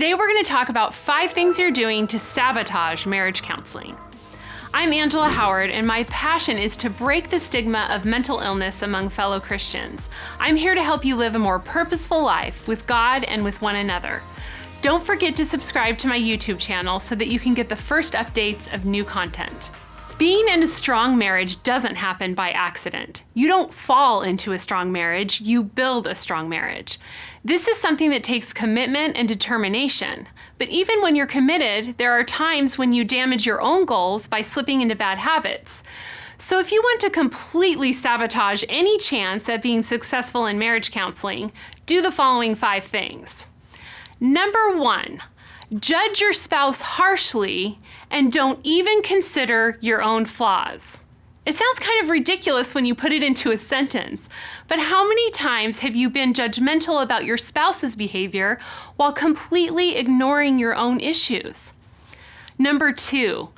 Today we're going to talk about 5 things you're doing to sabotage marriage counseling. I'm Angela Howard, and my passion is to break the stigma of mental illness among fellow Christians. I'm here to help you live a more purposeful life with God and with one another. Don't forget to subscribe to my YouTube channel so that you can get the first updates of new content. Being in a strong marriage doesn't happen by accident. You don't fall into a strong marriage, you build a strong marriage. This is something that takes commitment and determination. But even when you're committed, there are times when you damage your own goals by slipping into bad habits. So if you want to completely sabotage any chance at being successful in marriage counseling, do the following 5 things. Number 1. Judge your spouse harshly and don't even consider your own flaws. It sounds kind of ridiculous when you put it into a sentence, but how many times have you been judgmental about your spouse's behavior while completely ignoring your own issues? Number 2,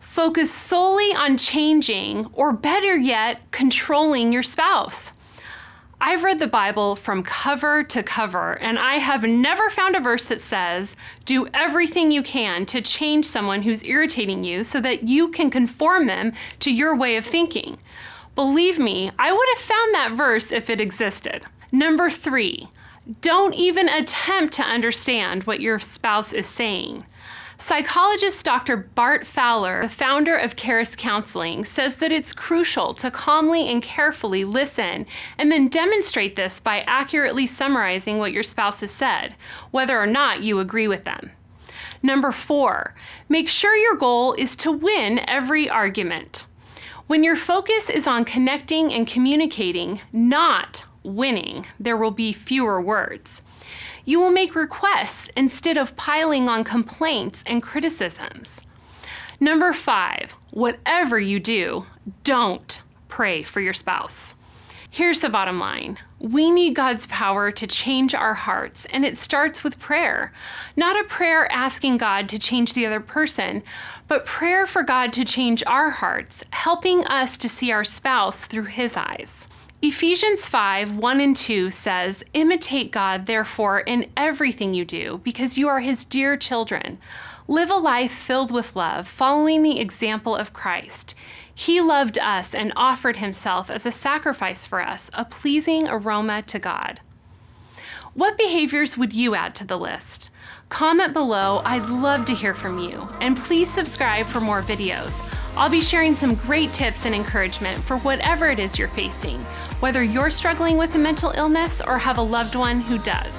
focus solely on changing, or better yet, controlling your spouse. I've read the Bible from cover to cover, and I have never found a verse that says, do everything you can to change someone who's irritating you so that you can conform them to your way of thinking. Believe me, I would have found that verse if it existed. Number 3, don't even attempt to understand what your spouse is saying. Psychologist Dr. Bart Fowler, the founder of Charis Counseling, says that it's crucial to calmly and carefully listen and then demonstrate this by accurately summarizing what your spouse has said, whether or not you agree with them. Number 4, make sure your goal is to win every argument. When your focus is on connecting and communicating, not winning, there will be fewer words. You will make requests instead of piling on complaints and criticisms. Number 5, whatever you do, don't pray for your spouse. Here's the bottom line. We need God's power to change our hearts, and it starts with prayer. Not a prayer asking God to change the other person, but prayer for God to change our hearts, helping us to see our spouse through His eyes. Ephesians 5:1-2 says, imitate God, therefore, in everything you do, because you are His dear children. Live a life filled with love, following the example of Christ. He loved us and offered Himself as a sacrifice for us, a pleasing aroma to God. What behaviors would you add to the list? Comment below, I'd love to hear from you, and please subscribe for more videos. I'll be sharing some great tips and encouragement for whatever it is you're facing, whether you're struggling with a mental illness or have a loved one who does.